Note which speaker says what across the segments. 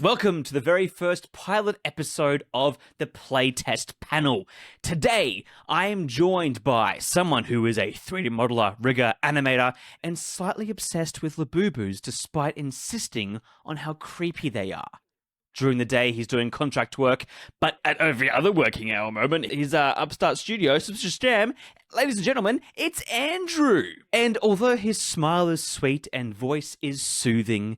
Speaker 1: Welcome to the very first pilot episode of the Playtest panel. Today, I am joined by someone who is a 3D modeler, rigger, animator, and slightly obsessed with Labubus despite insisting on how creepy they are. During the day, he's doing contract work, but at every other working hour moment, he's upstart studio, so it's just jam. Ladies and gentlemen, it's Andrew. And although his smile is sweet and voice is soothing,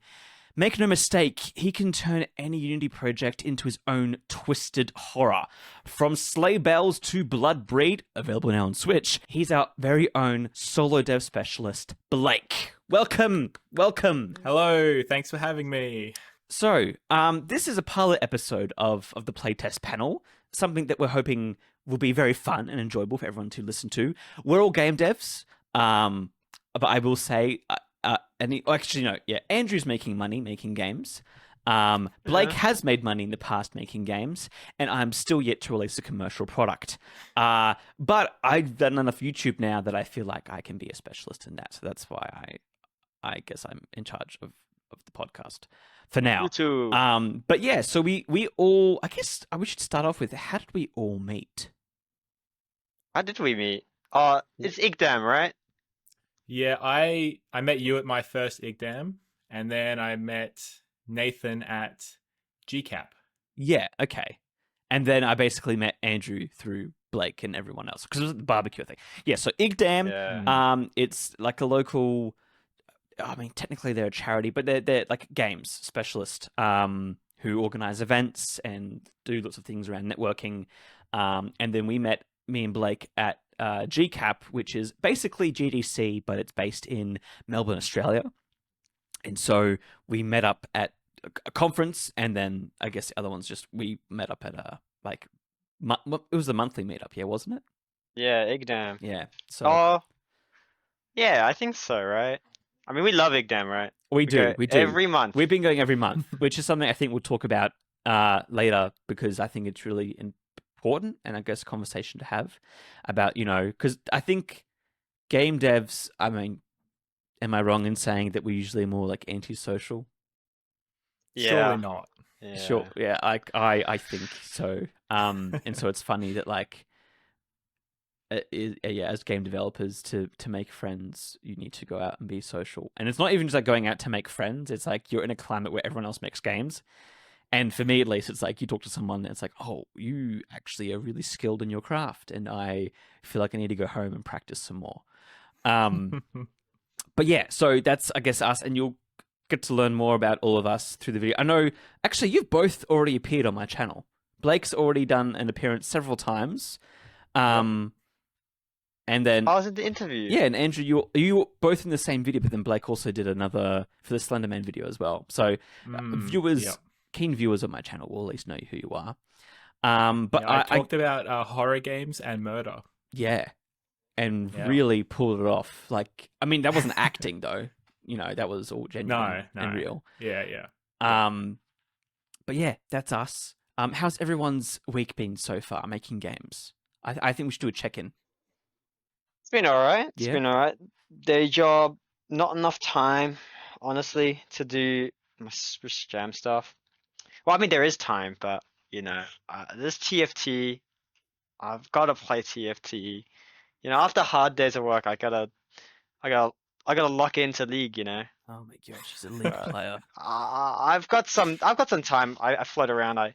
Speaker 1: make no mistake, he can turn any Unity project into his own twisted horror. From Sleigh Bells to Blood Breed, available now on Switch, he's our very own solo dev specialist, Blake. Welcome.
Speaker 2: Hello, thanks for having me.
Speaker 1: So, this is a pilot episode of the Playtest panel, something that we're hoping will be very fun and enjoyable for everyone to listen to. We're all game devs, but I will say... Andrew's making money making games. Blake has made money in the past making games, and I'm still yet to release a commercial product. But I've done enough YouTube now that I feel like I can be a specialist in that. So that's why I guess I'm in charge of the podcast for now.
Speaker 3: Me too.
Speaker 1: But yeah, so we all, I guess we should start off with, how did we all meet?
Speaker 3: How did we meet? It's Igdam, right?
Speaker 2: Yeah, I met you at my first exam, and then I met Nathan at GCAP.
Speaker 1: Yeah, okay. And then I basically met Andrew through Blake and everyone else because it was the barbecue thing. Yeah, so Igdam, it's like a local. I mean, technically they're a charity, but they're like games specialist who organize events and do lots of things around networking. And then me and Blake at GCAP, which is basically GDC, but it's based in Melbourne, Australia. And so we met up at a conference, and then I guess the other ones we met up at it was a monthly meetup, yeah, wasn't it?
Speaker 3: Yeah, Igdam.
Speaker 1: Yeah. So.
Speaker 3: Yeah, I think so, right? I mean, we love Igdam, right?
Speaker 1: We do.
Speaker 3: Every month.
Speaker 1: We've been going every month, which is something I think we'll talk about later, because I think it's really important, and I guess a conversation to have about, because I think game devs, I mean, am I wrong in saying that we're usually more like antisocial?
Speaker 3: Yeah.
Speaker 2: Surely not.
Speaker 3: Yeah.
Speaker 1: Sure. Yeah, I think so. And so it's funny that as game developers, to make friends, you need to go out and be social. And it's not even just like going out to make friends. It's like you're in a climate where everyone else makes games. And for me, at least, it's like you talk to someone and it's like, oh, you actually are really skilled in your craft, and I feel like I need to go home and practice some more. But yeah, so that's, I guess, us, and you'll get to learn more about all of us through the video. I know, actually, you've both already appeared on my channel. Blake's already done an appearance several times. And then...
Speaker 3: I was in the interview.
Speaker 1: Yeah, and Andrew, you were both in the same video, but then Blake also did another for the Slenderman video as well. So viewers... Yeah. Keen viewers of my channel will at least know who you are. But
Speaker 2: I talked about horror games and murder.
Speaker 1: Yeah. And really pulled it off. Like, I mean, that wasn't acting though. That was all genuine and real.
Speaker 2: Yeah.
Speaker 1: But yeah, that's us. How's everyone's week been so far making games? I think we should do a check-in.
Speaker 3: It's been alright. It's been alright. Day job, not enough time, honestly, to do my jam stuff. Well, I mean, there is time, but this TFT, I've got to play TFT. After hard days of work, I gotta lock into League.
Speaker 1: Oh my gosh, she's a League player.
Speaker 3: I've got some time. I float around. I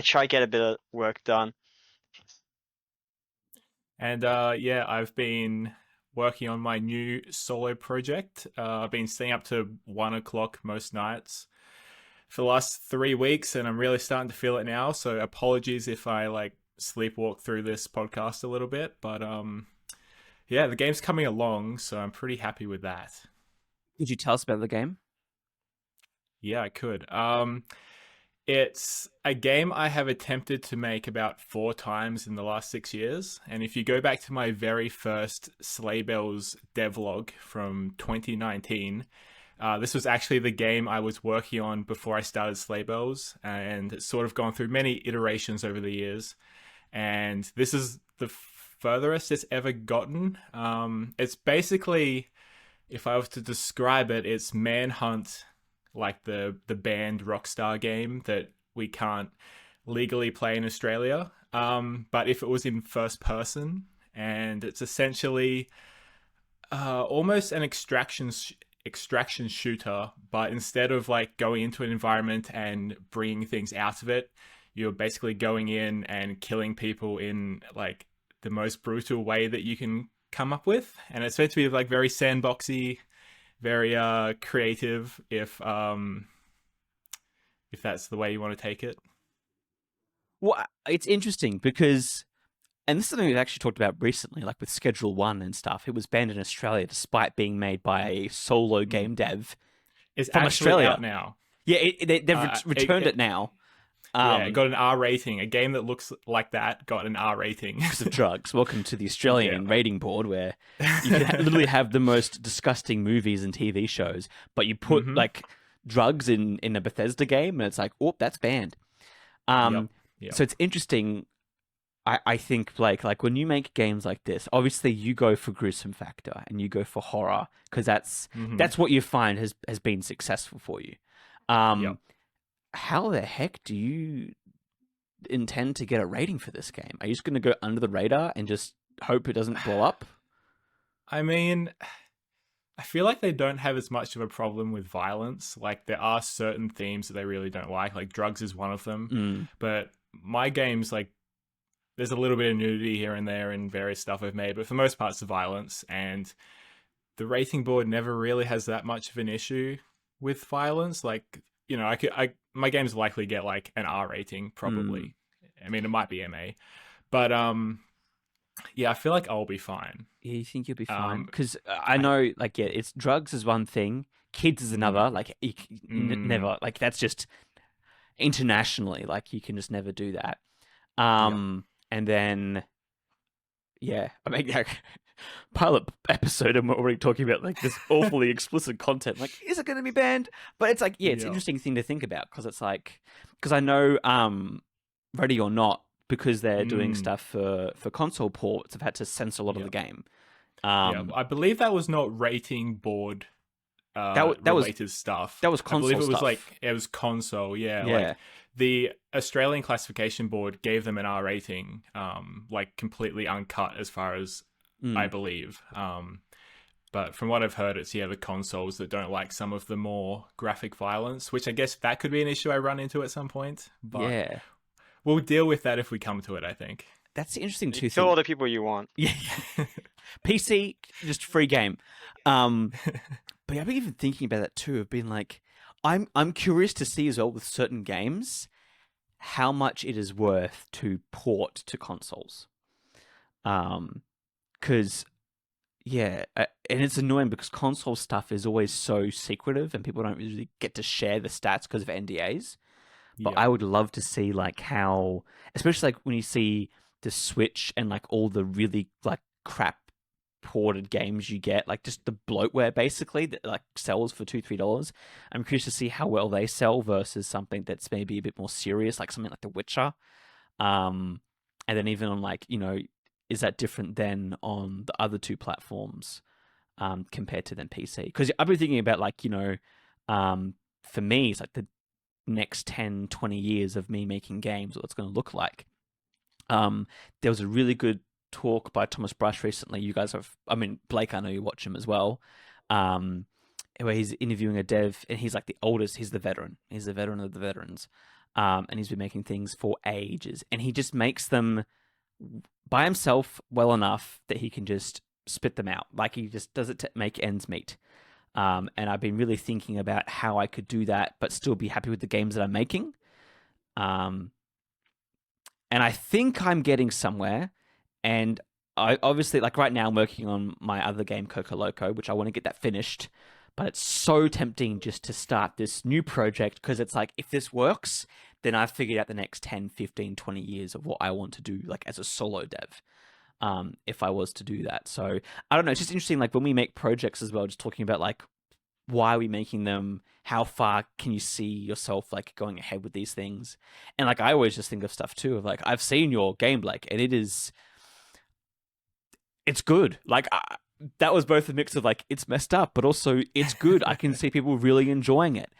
Speaker 3: try to get a bit of work done.
Speaker 2: And I've been working on my new solo project. I've been staying up to 1 o'clock most nights for the last 3 weeks, and I'm really starting to feel it now. So apologies if I sleepwalk through this podcast a little bit, but the game's coming along, so I'm pretty happy with that.
Speaker 1: Could you tell us about the game?
Speaker 2: Yeah, I could. It's a game I have attempted to make about 4 times in the last 6 years, and if you go back to my very first Sleigh Bells devlog from 2019. This was actually the game I was working on before I started Sleigh Bells, and it's sort of gone through many iterations over the years. And this is the furthest it's ever gotten. It's basically, if I was to describe it, it's Manhunt like the banned Rockstar game that we can't legally play in Australia. But if it was in first person, and it's essentially almost an extraction shooter, but instead of like going into an environment and bringing things out of it, you're basically going in and killing people in like the most brutal way that you can come up with, and it's meant to be like very sandboxy, very creative, if that's the way you want to take it.
Speaker 1: Well, it's interesting because, and this is something we've actually talked about recently, like with Schedule 1 and stuff. It was banned in Australia despite being made by a solo game dev
Speaker 2: It's
Speaker 1: from
Speaker 2: actually
Speaker 1: Australia.
Speaker 2: out now.
Speaker 1: Yeah, they've returned it now.
Speaker 2: Yeah, it got an R rating. A game that looks like that got an R rating.
Speaker 1: Because of drugs. Welcome to the Australian rating board, where you can literally have the most disgusting movies and TV shows, but you put like drugs in a Bethesda game, and it's like, oh, that's banned.
Speaker 2: Yep.
Speaker 1: So it's interesting. I think, Blake, like when you make games like this, obviously you go for gruesome factor and you go for horror because that's what you find has been successful for you. How the heck do you intend to get a rating for this game? Are you just going to go under the radar and just hope it doesn't blow up?
Speaker 2: I mean, I feel like they don't have as much of a problem with violence. Like there are certain themes that they really don't like drugs is one of them. But my games, like there's a little bit of nudity here and there in various stuff I've made, but for the most part it's the violence, and the rating board never really has that much of an issue with violence. Like, you know, my games likely get like an R rating probably. I mean, it might be MA, but yeah, I feel like I'll be fine.
Speaker 1: Yeah, you think you'll be fine? Because I know, like, yeah, it's drugs is one thing, kids is another. Like, never, like that's just internationally, like you can just never do that. And then, yeah, I mean, pilot episode, and we're already talking about like this awfully explicit content. Like, is it going to be banned? But it's like, yeah, it's an interesting thing to think about because it's like, because I know, Ready or Not, because they're doing stuff for console ports, have had to censor a lot of the game.
Speaker 2: I believe that was not rating board related stuff.
Speaker 1: That was console
Speaker 2: I believe it was
Speaker 1: stuff.
Speaker 2: like it was console. Yeah. Like the Australian classification board gave them an R rating, like completely uncut as far as I believe. But from what I've heard, it's the consoles that don't like some of the more graphic violence, which I guess that could be an issue I run into at some point. But we'll deal with that if we come to it, I think.
Speaker 1: That's interesting too.
Speaker 3: Kill all the people you want.
Speaker 1: Yeah. PC, just free game. But I've been even thinking about that too, of being like, I'm curious to see as well with certain games how much it is worth to port to consoles. Because, yeah, and it's annoying because console stuff is always so secretive and people don't really get to share the stats because of NDAs. But I would love to see like how, especially like when you see the Switch and like all the really like crap ported games you get, like just the bloatware basically that like sells for $2-3. I'm curious to see how well they sell versus something that's maybe a bit more serious, like something like The Witcher. And then even on like, you know, is that different than on the other two platforms compared to then PC? Because I've been thinking about like, you know, for me, it's like the next 10-20 years of me making games, what it's going to look like. There was a really good talk by Thomas Brush recently. You guys have, I mean, Blake, I know you watch him as well, where he's interviewing a dev and he's like the oldest, he's the veteran of the veterans, and he's been making things for ages, and he just makes them by himself well enough that he can just spit them out, like he just does it to make ends meet. And I've been really thinking about how I could do that but still be happy with the games that I'm making. And I think I'm getting somewhere. And I obviously, like right now, I'm working on my other game, Coco Loco, which I want to get that finished. But it's so tempting just to start this new project because it's like, if this works, then I've figured out the next 10, 15, 20 years of what I want to do, like as a solo dev, if I was to do that. So I don't know. It's just interesting, like when we make projects as well, just talking about like, why are we making them? How far can you see yourself like going ahead with these things? And like, I always just think of stuff too, of like, I've seen your game, Blake, and it's good. Like that was both a mix of like, it's messed up, but also it's good. I can see people really enjoying it.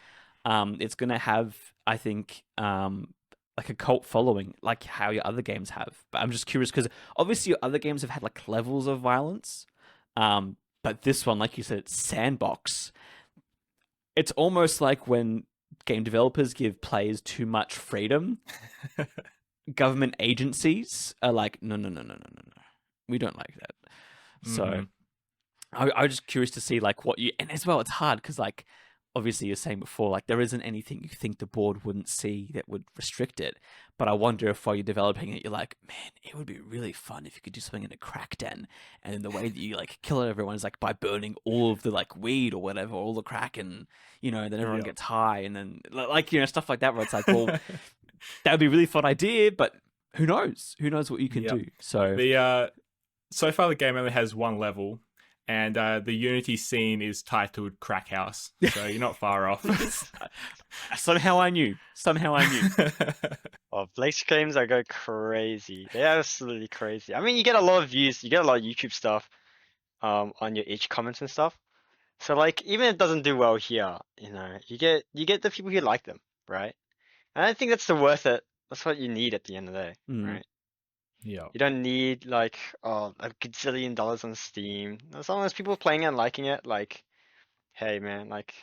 Speaker 1: It's going to have, I think, like a cult following, like how your other games have. But I'm just curious because obviously your other games have had like levels of violence. But this one, like you said, it's sandbox. It's almost like when game developers give players too much freedom. Government agencies are like, no, we don't like that. So I was just curious to see like what you, and as well, it's hard because like obviously you're saying before, like there isn't anything you think the board wouldn't see that would restrict it. But I wonder if while you're developing it, you're like, man, it would be really fun if you could do something in a crack den. And then the way that you like kill everyone is like by burning all of the like weed or whatever, all the crack, and then everyone gets high, and then like stuff like that where it's like, well, that would be a really fun idea, but who knows? Who knows what you can do? So
Speaker 2: so far the game only has one level. And the Unity scene is titled Crack House, so you're not far off.
Speaker 1: Somehow I knew.
Speaker 3: Oh, Blake streams are go crazy. They're absolutely crazy. I mean, you get a lot of views, you get a lot of YouTube stuff, on your each comments and stuff. So like, even if it doesn't do well here, you get the people who like them, right? And I think that's the worth it. That's what you need at the end of the day, right?
Speaker 2: Yeah.
Speaker 3: You don't need like a gazillion dollars on Steam. As long as people are playing it and liking it, like, hey man, like,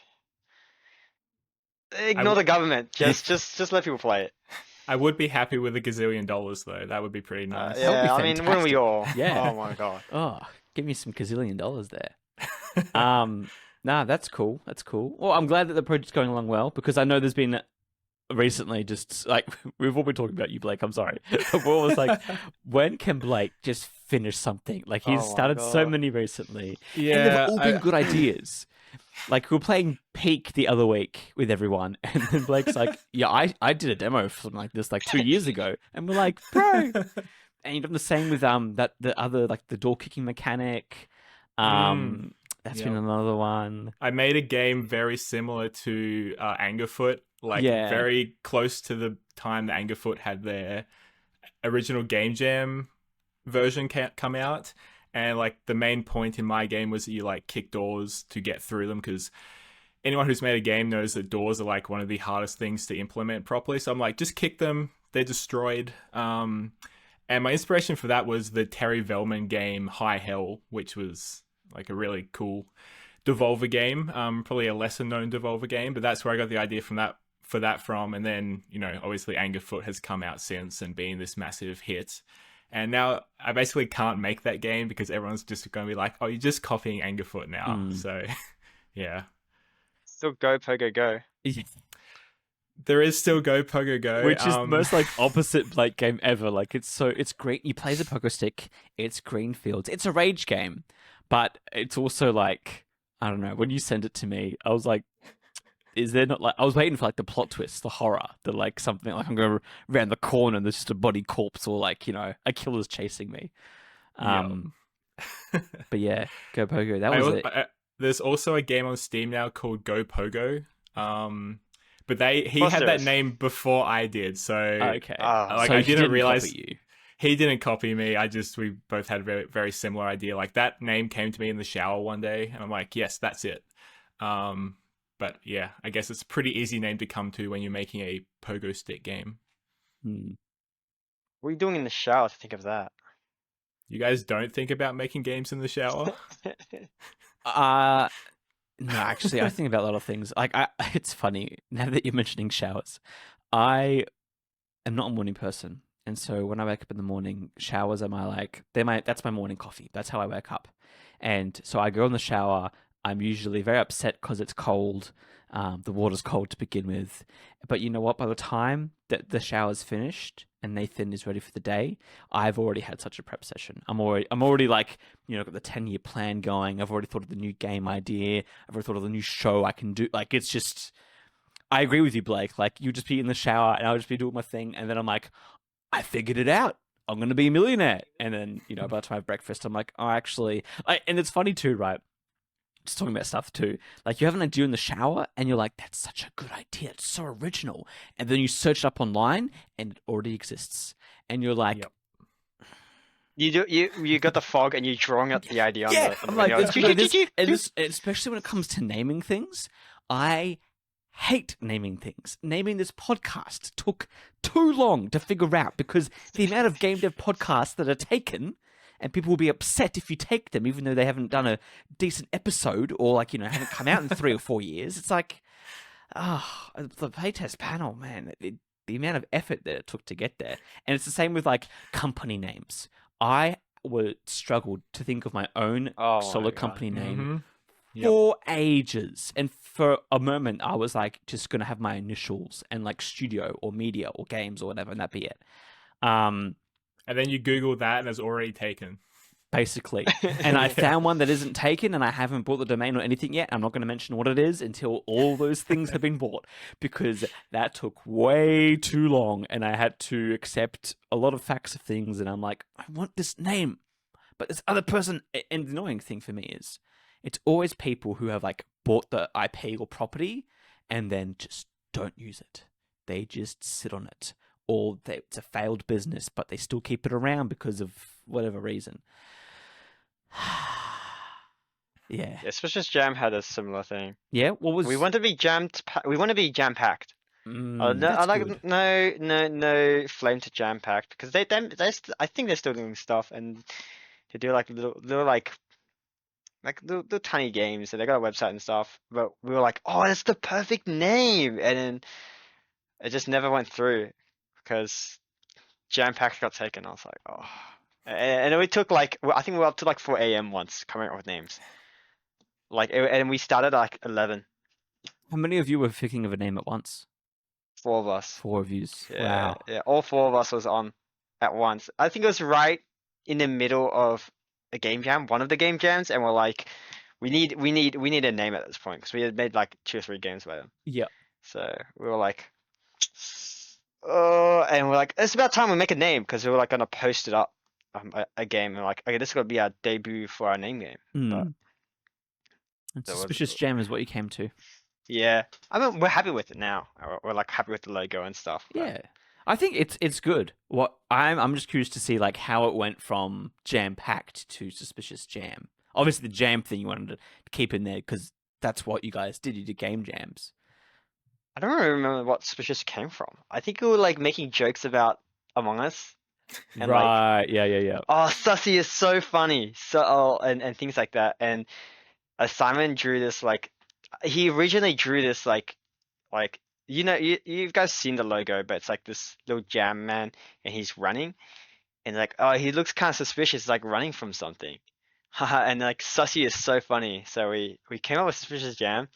Speaker 3: ignore the government. Just let people play it.
Speaker 2: I would be happy with $1 gazillion though. That would be pretty nice.
Speaker 3: Yeah, I mean, wouldn't we all?
Speaker 1: Yeah.
Speaker 3: Oh my god.
Speaker 1: Oh, give me some gazillion dollars there. Nah, that's cool. That's cool. Well, I'm glad that the project's going along well because I know there's been recently just like we've all been talking about you, Blake. I'm sorry. We're always like, when can Blake just finish something? Like he's started so many recently.
Speaker 2: Yeah,
Speaker 1: and they've all been good ideas. Like we were playing Peak the other week with everyone, and then Blake's like, "Yeah, I did a demo for something like this like 2 years ago," and we're like, "Bro." And you've done the same with the other like the door kicking mechanic. That's been another one.
Speaker 2: I made a game very similar to Angerfoot, like very close to the time that Angerfoot had their original Game Jam version come out. And like the main point in my game was that you like kick doors to get through them, because anyone who's made a game knows that doors are like one of the hardest things to implement properly. So I'm like, just kick them, they're destroyed. And my inspiration for that was the Terry Velman game High Hell, which was like a really cool Devolver game, probably a lesser known Devolver game, but that's where I got the idea from. And then, obviously Angerfoot has come out since and been this massive hit. And now I basically can't make that game because everyone's just going to be like, oh, you're just copying Angerfoot now. So, yeah.
Speaker 3: Still Go Pogo Go.
Speaker 2: There is still Go Pogo Go.
Speaker 1: Which is the most like opposite Blake game ever. Like it's green. You play the pogo stick. It's green fields. It's a rage game. But it's also like, I don't know, when you send it to me, I was like, is there not like, I was waiting for like the plot twist, the horror, the like something like I'm going around the corner and there's just a body corpse or like, a killer's chasing me. But yeah, Go Pogo, that was it.
Speaker 2: There's also a game on Steam now called Go Pogo. But he had that name before I did. So,
Speaker 1: okay.
Speaker 2: So
Speaker 1: I
Speaker 2: didn't realize he didn't copy me. We both had a very, very similar idea. Like that name came to me in the shower one day and I'm like, yes, that's it. But yeah, I guess it's a pretty easy name to come to when you're making a pogo stick game.
Speaker 3: What are you doing in the shower to think of that?
Speaker 2: You guys don't think about making games in the shower?
Speaker 1: No, actually, I think about a lot of things. Like, it's funny, now that you're mentioning showers, I am not a morning person. And so when I wake up in the morning, showers are that's my morning coffee. That's how I wake up. And so I go in the shower. I'm usually very upset because it's cold. The water's cold to begin with. But you know what? By the time that the shower's finished and Nathan is ready for the day, I've already had such a prep session. I'm already like, got the 10-year plan going. I've already thought of the new game idea. I've already thought of the new show I can do. Like, it's just, I agree with you, Blake. Like, you just be in the shower and I'll just be doing my thing. And then I'm like, I figured it out. I'm going to be a millionaire. And then, by the time I have breakfast, I'm like, oh, actually, and it's funny too, right? Just talking about stuff too. Like you have an idea in the shower and you're like, that's such a good idea. It's so original. And then you search it up online and it already exists. And you're like,
Speaker 3: You got the fog and you're drawing out the idea on the
Speaker 1: I'm like, especially when it comes to naming things, I hate naming things. Naming this podcast took too long to figure out because the amount of game dev podcasts that are taken, and people will be upset if you take them, even though they haven't done a decent episode or like, you know, haven't come out in 3 or 4 years. It's like, the playtest panel, man, the amount of effort that it took to get there. And it's the same with like company names. I would struggled to think of my own solo company name for ages. And for a moment, I was like just going to have my initials and like studio or media or games or whatever, and that'd be it.
Speaker 2: And then you Google that and it's already taken.
Speaker 1: Basically. And I found one that isn't taken, and I haven't bought the domain or anything yet. I'm not going to mention what it is until all those things have been bought, because that took way too long and I had to accept a lot of facts of things. And I'm like, I want this name, but this other person. And the annoying thing for me is it's always people who have like bought the IP or property and then just don't use it. They just sit on it, or it's a failed business, but they still keep it around because of whatever reason. Yeah.
Speaker 3: Suspicious Jam had a similar thing.
Speaker 1: Yeah, what was...
Speaker 3: We want to be we want to be jam-packed. No, no flame to jam-packed, because I think they're still doing stuff, and they do like little tiny games, and they got a website and stuff. But we were like, oh, that's the perfect name, and then it just never went through because jam-packed got taken. I was like, oh. And we took like, I think we were up to like 4 a.m. once coming up with names. Like, and we started at like 11.
Speaker 1: How many of you were thinking of a name at once?
Speaker 3: 4 of us.
Speaker 1: 4 of yous.
Speaker 3: Yeah,
Speaker 1: Wow.
Speaker 3: yeah, all 4 of us was on at once. I think it was right in the middle of a game jam, one of the game jams, and we're like, we need a name at this point because we had made like 2 or 3 games by then.
Speaker 1: Yeah.
Speaker 3: So we were like, oh, and we're like, it's about time we make a name, because we were like gonna post it up. A game, and like, okay, this is gonna be our debut for our name game.
Speaker 1: And Suspicious Jam is what you came to.
Speaker 3: Yeah, I mean, we're happy with it now. We're like happy with the logo and stuff. But...
Speaker 1: Yeah, I think it's good. What I'm just curious to see like how it went from jam packed to Suspicious Jam. Obviously, the jam thing you wanted to keep in there because that's what you guys did. You did game jams.
Speaker 3: I don't really remember what Suspicious came from. I think we were like making jokes about Among Us.
Speaker 1: And right, like, yeah.
Speaker 3: Oh, Sussy is so funny. And things like that. And Simon drew this like, he originally drew this like you know, you guys seen the logo, but it's like this little jam man, and he's running, and like, oh, he looks kind of suspicious, like running from something. And like Sussy is so funny. So we came up with Suspicious Jam.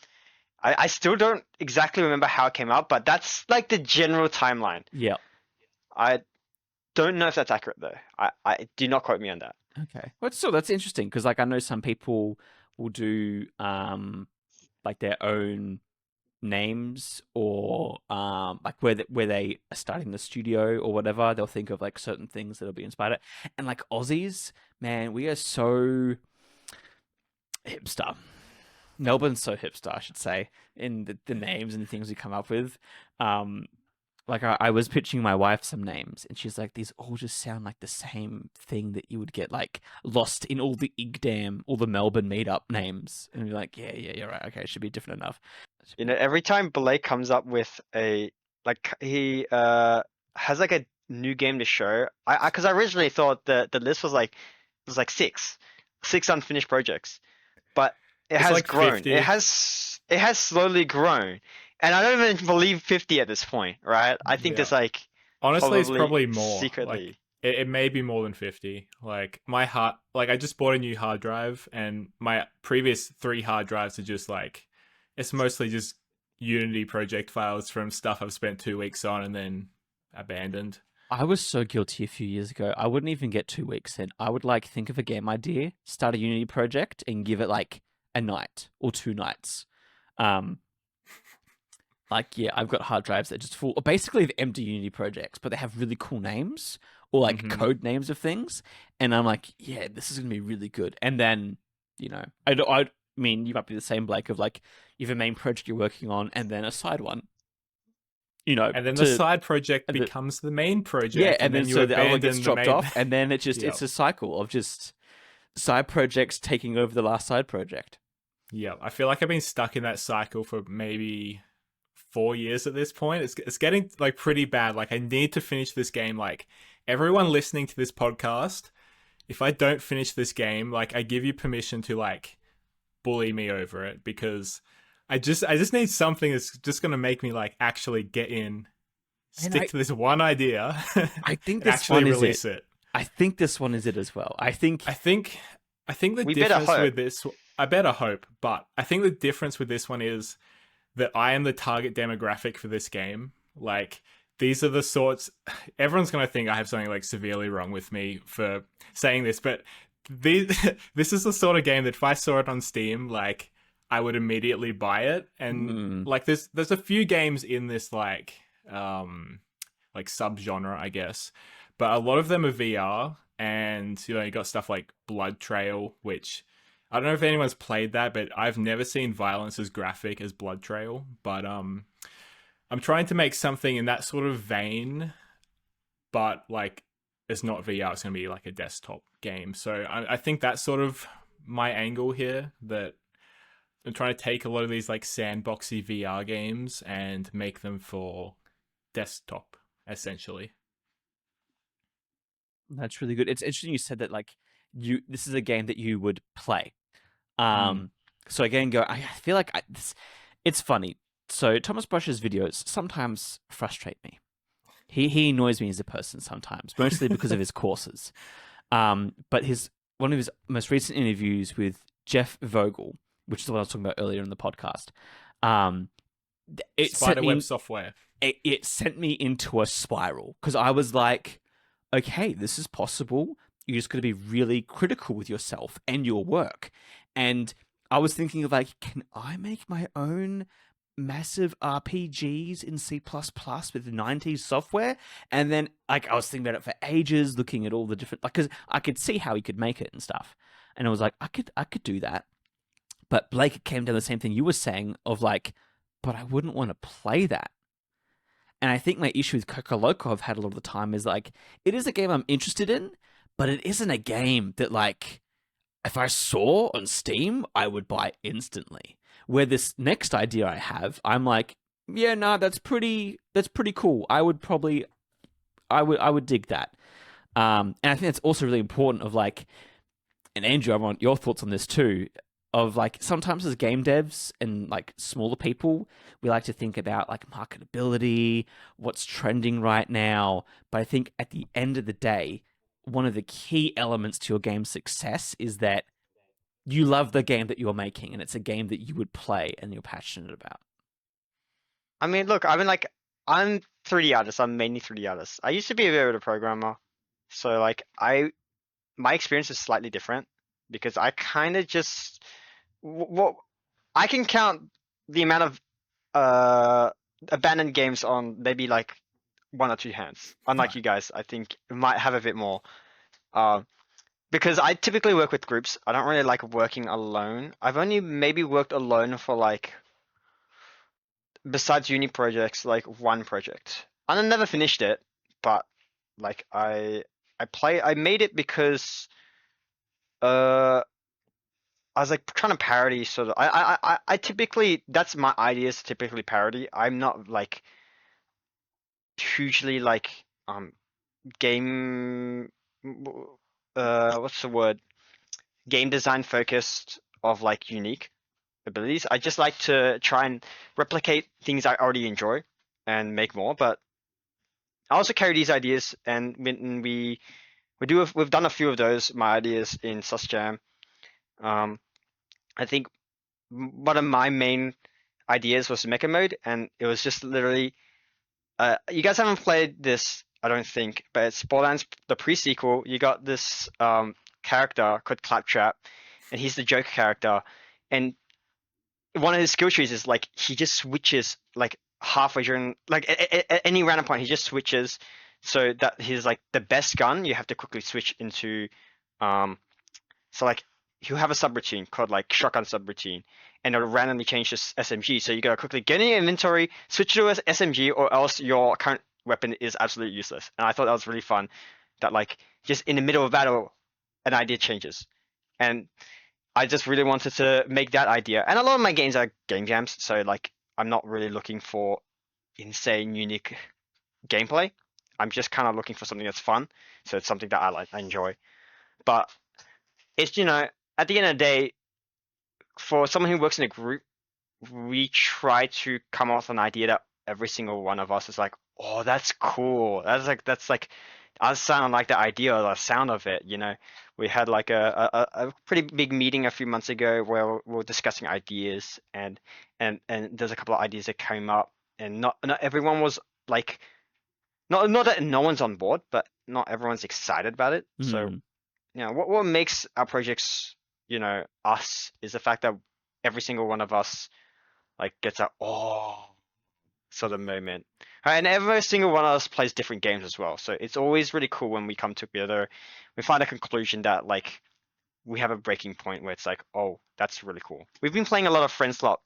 Speaker 3: I still don't exactly remember how it came up, but that's like the general timeline.
Speaker 1: Yeah.
Speaker 3: I don't know if that's accurate though. I do not quote me on that.
Speaker 1: Okay. Well, still, that's interesting because like I know some people will do like their own names, or like where they are starting the studio or whatever. They'll think of like certain things that'll be inspired. And like Aussies, man, we are so hipster. Melbourne's so hipster, I should say, in the names and the things we come up with. Like I was pitching my wife some names, and she's like, "These all just sound like the same thing that you would get like lost in all the IGDAM, all the Melbourne meetup names." And you're like, "Yeah, you're right. Okay, it should be different enough."
Speaker 3: You know, every time Blake comes up with he has like a new game to show. Because I originally thought the list was like 6 unfinished projects, but it has
Speaker 2: like
Speaker 3: grown.
Speaker 2: 50.
Speaker 3: It has slowly grown. And I don't even believe 50 at this point, right? I think there's like,
Speaker 2: honestly, it's probably more.
Speaker 3: Secretly.
Speaker 2: Like, it may be more than 50. Like I just bought a new hard drive, and my previous 3 hard drives are just like, it's mostly just Unity project files from stuff I've spent 2 weeks on and then abandoned.
Speaker 1: I was so guilty a few years ago. I wouldn't even get 2 weeks in. I would like think of a game idea, start a Unity project, and give it like a night or 2 nights. Like, yeah, I've got hard drives that are just full, or basically the empty Unity projects, but they have really cool names or like code names of things. And I'm like, yeah, this is going to be really good. And then, you know, I mean, you might be the same, Blake, of like, you have a main project you're working on and then a side one, you know.
Speaker 2: And then the side project becomes the main project.
Speaker 1: Yeah, and then so the other one gets dropped off. And then it just, it's a cycle of just side projects taking over the last side project.
Speaker 2: Yeah, I feel like I've been stuck in that cycle for maybe 4 years at this point. It's getting like pretty bad. Like I need to finish this game. Like everyone listening to this podcast, if I don't finish this game, like I give you permission to like bully me over it, because I just need something that's just gonna make me like actually get in, stick to this one idea.
Speaker 1: I think this
Speaker 2: actually
Speaker 1: one is
Speaker 2: release it.
Speaker 1: I think this one is it as well. I think
Speaker 2: the
Speaker 3: We better
Speaker 2: difference
Speaker 3: hope.
Speaker 2: with this, I better hope, but I think the difference with this one is that I am the target demographic for this game. Like these are the sorts, everyone's going to think I have something like severely wrong with me for saying this, but this is the sort of game that if I saw it on Steam, like I would immediately buy it. And like there's a few games in this like subgenre, I guess, but a lot of them are VR. And you got stuff like Blood Trail, which I don't know if anyone's played that, but I've never seen violence as graphic as Blood Trail. But I'm trying to make something in that sort of vein, but like it's not VR, it's going to be like a desktop game. So I think that's sort of my angle here, that I'm trying to take a lot of these like sandboxy VR games and make them for desktop, essentially.
Speaker 1: that's really good. It's interesting you said that like this is a game that you would play. So again, I feel like it's funny. So Thomas Brush's videos sometimes frustrate me. He annoys me as a person sometimes, mostly because of his courses. But one of his most recent interviews with Jeff Vogel, which is the one I was talking about earlier in the podcast, it
Speaker 2: Spiderweb software.
Speaker 1: It sent me into a spiral, because I was like, okay, this is possible. You just got to be really critical with yourself and your work. And I was thinking of like, can I make my own massive RPGs in C++ with 90s software? And then like I was thinking about it for ages, looking at all the different, like, because I could see how he could make it and stuff. And I was like, I could do that. But Blake came down the same thing you were saying of like, but I wouldn't want to play that. And I think my issue with Kokoloko I've had a lot of the time is like, it is a game I'm interested in, but it isn't a game that like, if I saw on Steam, I would buy instantly. Where this next idea I have, I'm like, yeah, no, that's pretty cool. I would dig that. And I think that's also really important of like, and Andrew, I want your thoughts on this too, of like sometimes as game devs and like smaller people, we like to think about like marketability, what's trending right now. But I think at the end of the day, one of the key elements to your game's success is that you love the game that you're making and it's a game that you would play and you're passionate about.
Speaker 3: I mean, look, I'm 3D artist. I'm mainly 3D artist. I used to be a bit of a programmer, so like my experience is slightly different, because I kind of just what I can count the amount of abandoned games on maybe like one or two hands. Unlike you guys, I think might have a bit more. Because I typically work with groups. I don't really like working alone. I've only maybe worked alone for like, besides uni projects, like one project. And I never finished it, but like I made it because I was like trying to parody sort of. I typically, that's my ideas, typically parody. I'm not like hugely like game what's the word, game design focused of like unique abilities. I just like to try and replicate things I already enjoy and make more. But I also carry these ideas, and when we've done a few of those, my ideas in SusJam. I think one of my main ideas was mecha mode, and it was just literally you guys haven't played this, I don't think, but it's Borderlands the pre-sequel. You got this character called Claptrap, and he's the Joker character, and one of his skill trees is like he just switches like halfway during, like at any random point he just switches, so that he's like the best gun you have to quickly switch into. So like he'll have a subroutine called like shotgun subroutine, and it'll randomly change this SMG. So you gotta quickly get in your inventory, switch to a SMG, or else your current weapon is absolutely useless. And I thought that was really fun, that like just in the middle of battle an idea changes. And I just really wanted to make that idea. And a lot of my games are game jams, so like I'm not really looking for insane, unique gameplay. I'm just kind of looking for something that's fun. So it's something that I enjoy. But it's, at the end of the day, for someone who works in a group, we try to come up with an idea that every single one of us is like, oh, that's cool. That's like, I sound like the idea or the sound of it. We had like a pretty big meeting a few months ago where we were discussing ideas, and there's a couple of ideas that came up, and not everyone was like, not that no one's on board, but not everyone's excited about it. So
Speaker 1: Mm.
Speaker 3: what makes our projects, us, is the fact that every single one of us like gets a oh sort of moment. Right, and every single one of us plays different games as well. So it's always really cool when we come together, we find a conclusion that like we have a breaking point where it's like, oh, that's really cool. We've been playing a lot of Friendslop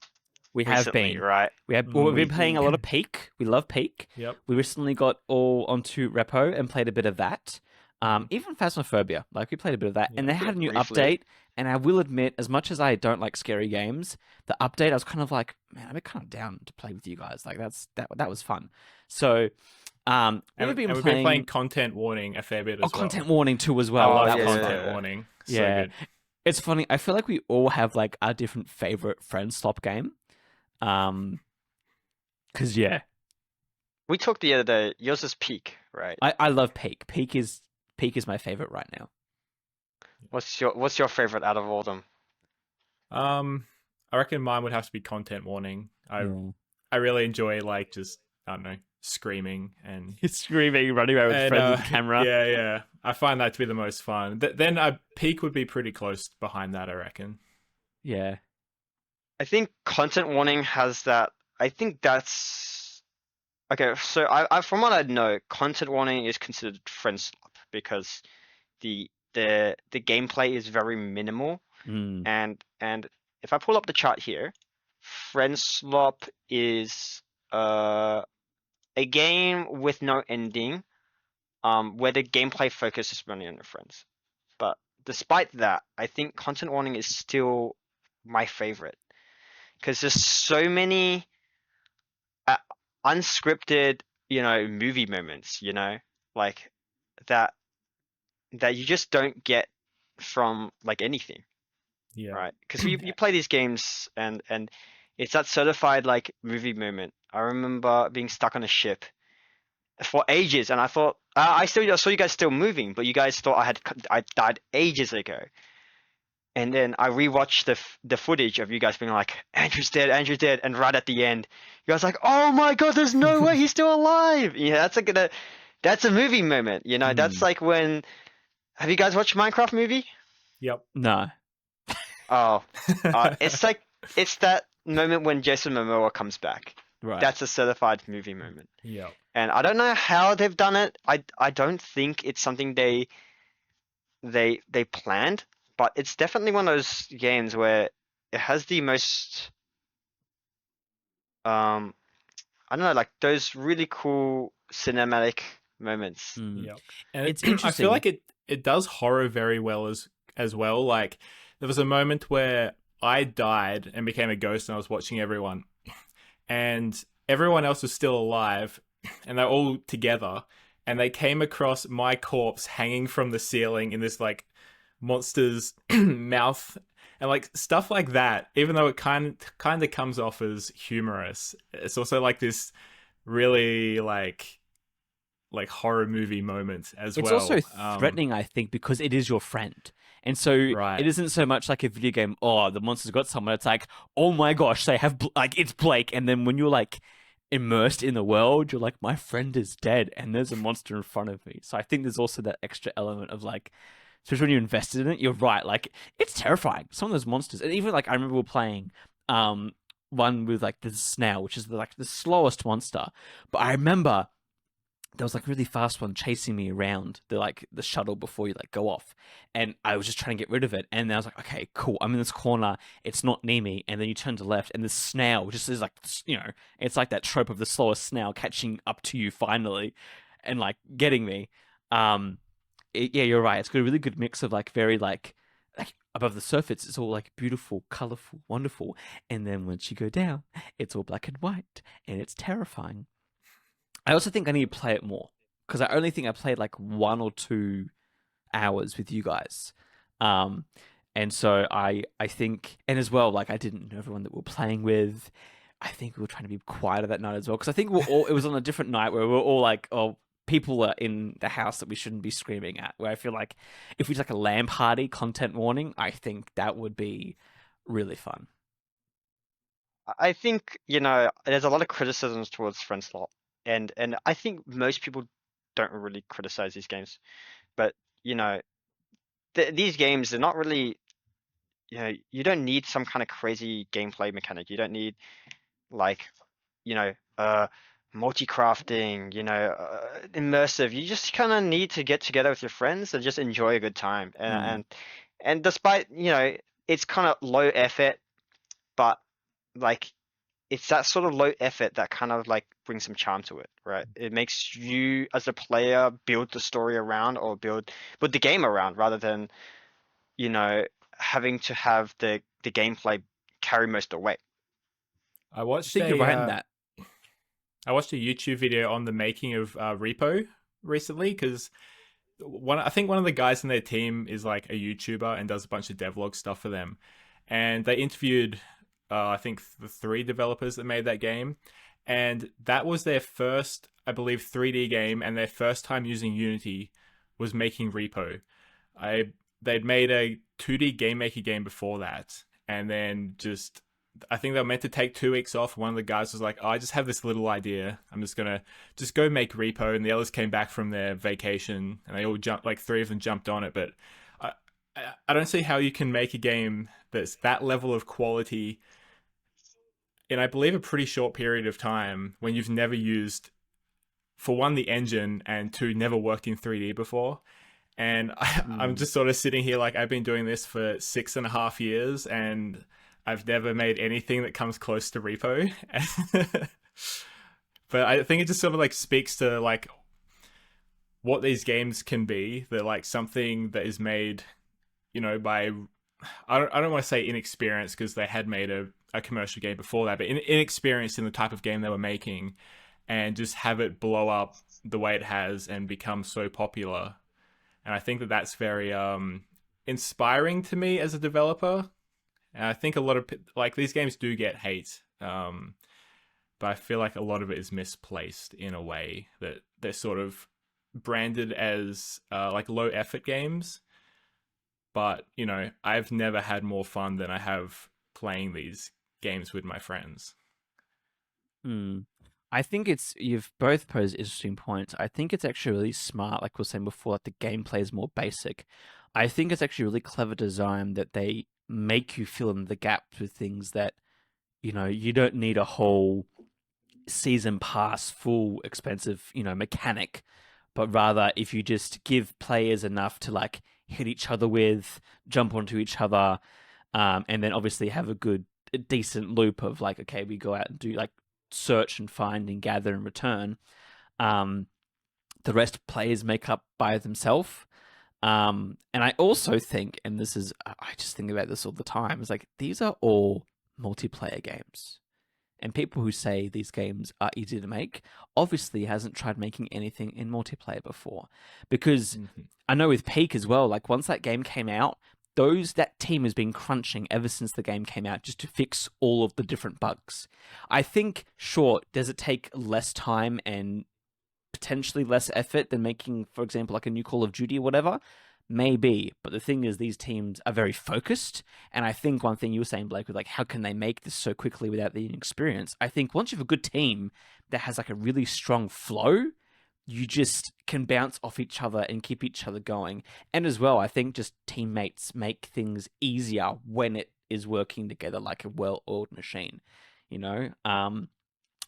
Speaker 1: We have
Speaker 3: recently,
Speaker 1: been.
Speaker 3: right?
Speaker 1: We've
Speaker 2: Mm.
Speaker 1: been playing a lot of Peak. We love Peak.
Speaker 2: Yep.
Speaker 1: We recently got all onto Repo and played a bit of that. Even Phasmophobia, like we played a bit of that, and
Speaker 2: Yeah.
Speaker 1: they had a new
Speaker 3: Briefly.
Speaker 1: update. And I will admit, as much as I don't like scary games, the update I was kind of like, man, I'm kind of down to play with you guys. Like that was fun. So,
Speaker 2: And
Speaker 1: we've been
Speaker 2: we've
Speaker 1: playing,
Speaker 2: been playing Content Warning a fair bit as well.
Speaker 1: Content Warning too as
Speaker 2: I
Speaker 1: well.
Speaker 2: love
Speaker 1: That was
Speaker 2: Content
Speaker 1: fun.
Speaker 2: Warning. So
Speaker 1: Yeah.
Speaker 2: good.
Speaker 1: It's funny. I feel like we all have like our different favorite Friendslop game. Because yeah,
Speaker 3: We talked the other day. Yours is Peak, right?
Speaker 1: I love Peak. Peak is my favorite right now.
Speaker 3: What's your favorite out of all of them?
Speaker 2: I reckon mine would have to be Content Warning. I really enjoy like just, I don't know, screaming and
Speaker 1: He's screaming, running around with friends with the camera.
Speaker 2: Yeah. I find that to be the most fun. Then Peak would be pretty close behind that, I reckon.
Speaker 1: Yeah.
Speaker 3: I think Content Warning has that. I think that's okay. So I from what I know, Content Warning is considered Friendslop because the gameplay is very minimal,
Speaker 1: Mm.
Speaker 3: and if I pull up the chart here, Friendslop is a game with no ending, where the gameplay focus is running on your friends. But despite that, I think Content Warning is still my favorite because there's so many unscripted, movie moments, like that you just don't get from like anything,
Speaker 2: Yeah.
Speaker 3: right? Because you play these games and it's that certified like movie moment. I remember being stuck on a ship for ages, and I thought I saw you guys still moving, but you guys thought I died ages ago. And then I rewatched the footage of you guys being like, Andrew's dead, and right at the end, you guys like, oh my god, there's no way he's still alive. Yeah, that's a movie moment. That's like when. Have you guys watched Minecraft movie?
Speaker 2: Yep.
Speaker 1: No.
Speaker 3: Oh, it's that moment when Jason Momoa comes back.
Speaker 1: Right.
Speaker 3: That's a certified movie moment.
Speaker 2: Yep.
Speaker 3: And I don't know how they've done it. I don't think it's something they planned, but it's definitely one of those games where it has the most I don't know, like those really cool cinematic moments.
Speaker 1: Mm.
Speaker 2: Yep. And
Speaker 1: It's
Speaker 2: I
Speaker 1: interesting.
Speaker 2: feel like it does horror very well as well. Like there was a moment where I died and became a ghost and I was watching everyone. And everyone else was still alive and they're all together and they came across my corpse hanging from the ceiling in this like monster's mouth and like stuff like that. Even though it kind of comes off as humorous, it's also like this really like horror movie moment as
Speaker 1: It's
Speaker 2: well.
Speaker 1: also threatening, I think, because it is your friend. And so
Speaker 2: Right.
Speaker 1: it isn't so much like a video game, oh, the monster's got someone. It's like, oh my gosh, they have, like, it's Blake. And then when you're like immersed in the world, you're like, my friend is dead and there's a monster in front of me. So I think there's also that extra element of like, especially when you're invested in it, you're right. Like, it's terrifying. Some of those monsters. And even like, I remember we were playing one with like the snail, which is like the slowest monster. But I remember there was like a really fast one chasing me around the shuttle before you like go off, and I was just trying to get rid of it. And then I was like, okay, cool, I'm in this corner, it's not near me. And then you turn to the left, and the snail just is like, it's like that trope of the slowest snail catching up to you finally, and like getting me. Yeah, you're right. It's got a really good mix of like very like like above the surface, it's all like beautiful, colorful, wonderful, and then once you go down, it's all black and white, and it's terrifying. I also think I need to play it more because I only think I played like 1 or 2 hours with you guys. Um, and so I think, and as well, like I didn't know everyone that we were playing with. I think we were trying to be quieter that night as well because I think it was on a different night where we were all like, oh, people are in the house that we shouldn't be screaming at. Where I feel like if we did like a LAN party content warning, I think that would be really fun.
Speaker 3: I think, you know, there's a lot of criticisms towards Friendslop, and I think most people don't really criticize these games. But, you know, these games, they're not really, you know, you don't need some kind of crazy gameplay mechanic. You don't need like, you know, multi-crafting, you know, immersive. You just kind of need to get together with your friends and just enjoy a good time. And despite, you know, it's kind of low effort, but like it's that sort of low effort that kind of like brings some charm to it, right? It makes you as a player build the story around or build the game around rather than, you know, having to have the gameplay carry most of the weight.
Speaker 2: I
Speaker 1: I
Speaker 2: watched
Speaker 1: think you're right in
Speaker 2: a
Speaker 1: that.
Speaker 2: I watched a YouTube video on the making of Repo recently because I think one of the guys in their team is like a YouTuber and does a bunch of devlog stuff for them, and they interviewed I think the 3 developers that made that game, and that was their first, I believe, 3D game, and their first time using Unity was making Repo. They'd made a 2D game maker game before that, and then just I think they were meant to take 2 weeks off. One of the guys was like, oh, I just have this little idea. I'm just gonna just go make Repo, and the others came back from their vacation, and they all jumped, like 3 of them jumped on it. But I, I don't see how you can make a game that's that level of quality in, I believe, a pretty short period of time when you've never used, for one, the engine, and 2, never worked in 3D before. And I'm just sort of sitting here like I've been doing this for 6.5 years, and I've never made anything that comes close to Repo. But I think it just sort of like speaks to like what these games can be. They're like something that is made, you know, by I don't want to say inexperienced because they had made a commercial game before that, but inexperienced in the type of game they were making, and just have it blow up the way it has and become so popular. And I think that that's very inspiring to me as a developer. And I think a lot of like these games do get hate, but I feel like a lot of it is misplaced in a way that they're sort of branded as like low effort games. But, you know, I've never had more fun than I have playing these games with my friends.
Speaker 1: I think you've both posed interesting points. I think it's actually really smart, like we were saying before, that the gameplay is more basic. I think it's actually really clever design that they make you fill in the gaps with things that, you know, you don't need a whole season pass, full expensive, you know, mechanic, but rather if you just give players enough to like hit each other with, jump onto each other, and then obviously have a decent loop of like, okay, we go out and do like search and find and gather and return. The rest players make up by themselves. And I also think, and this is, I just think about this all the time, it's like, these are all multiplayer games. And people who say these games are easy to make obviously hasn't tried making anything in multiplayer before. Because I know with Peak as well, like once that game came out, that team has been crunching ever since the game came out just to fix all of the different bugs. I think, sure, does it take less time and potentially less effort than making, for example, like a new Call of Duty or whatever? Maybe, but the thing is, these teams are very focused, and I think one thing you were saying, Blake, was like, how can they make this so quickly without the inexperience? I think once you have a good team that has like a really strong flow, you just can bounce off each other and keep each other going. And as well, I think just teammates make things easier when it is working together like a well-oiled machine, you know?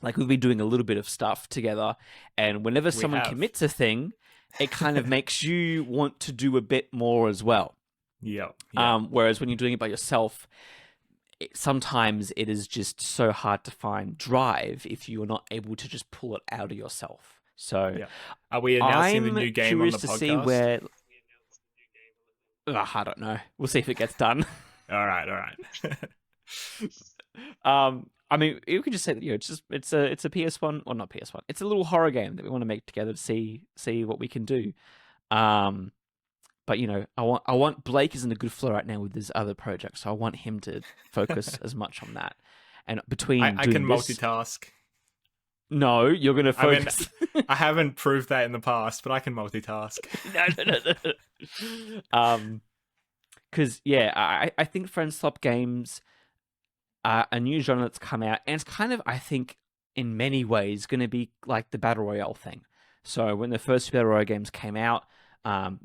Speaker 1: Like we've been doing a little bit of stuff together, and whenever someone commits a thing, it kind of makes you want to do a bit more as well.
Speaker 2: Yeah.
Speaker 1: Whereas when you're doing it by yourself, sometimes it is just so hard to find drive if you're not able to just pull it out of yourself. So,
Speaker 2: Are we announcing the new game on the podcast?
Speaker 1: To see where. I don't know. We'll see if it gets done.
Speaker 2: All right.
Speaker 1: I mean, you could just say that it's a PS1 or not PS1. It's a little horror game that we want to make together to see what we can do. But I want Blake is in a good flow right now with his other projects, so I want him to focus as much on that. And between
Speaker 2: I can multitask.
Speaker 1: No, you're going to focus.
Speaker 2: I mean, I haven't proved that in the past, but I can multitask.
Speaker 1: No. Because I think Friendslop games are a new genre that's come out, and it's kind of, I think, in many ways, going to be like the battle royale thing. So when the first battle royale games came out,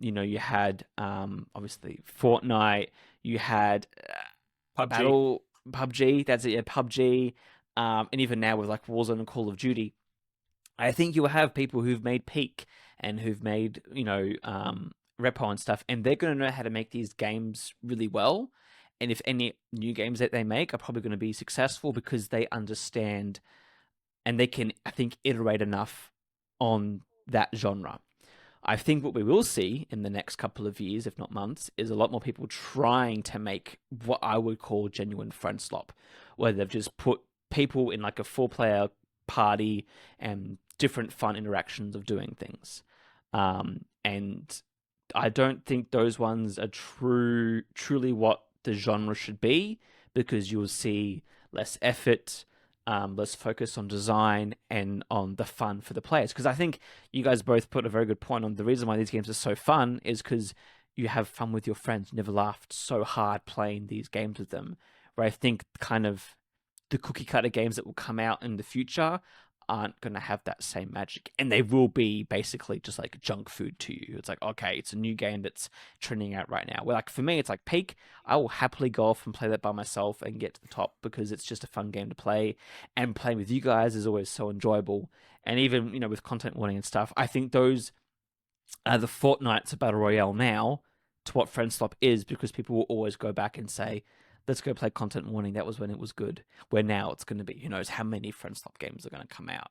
Speaker 1: you had obviously Fortnite, you had PUBG. That's it, yeah, PUBG, and even now with like Warzone and Call of Duty, I think you'll have people who've made Peak and who've made Repo and stuff, and they're going to know how to make these games really well. And if any new games that they make are probably going to be successful because they understand and they can, I think, iterate enough on that genre. I think what we will see in the next couple of years, if not months, is a lot more people trying to make what I would call genuine Friendslop, where they've just put people in like a 4-player party and different fun interactions of doing things. And I don't think those ones are truly what the genre should be, because you'll see less effort, less focus on design and on the fun for the players. Because I think you guys both put a very good point on the reason why these games are so fun is because you have fun with your friends. You never laughed so hard playing these games with them. Where I think kind of the cookie cutter games that will come out in the future aren't going to have that same magic, and they will be basically just like junk food to you. It's like, okay, it's a new game that's trending out right now. Well, like for me, it's like Peak. I will happily go off and play that by myself and get to the top because it's just a fun game to play, and playing with you guys is always so enjoyable. And even with content warning and stuff, I think those are the Fortnites of Battle Royale now to what Friendslop is, because people will always go back and say, let's go play content warning. That was when it was good. Where now it's going to be, who knows how many Friendslop games are going to come out.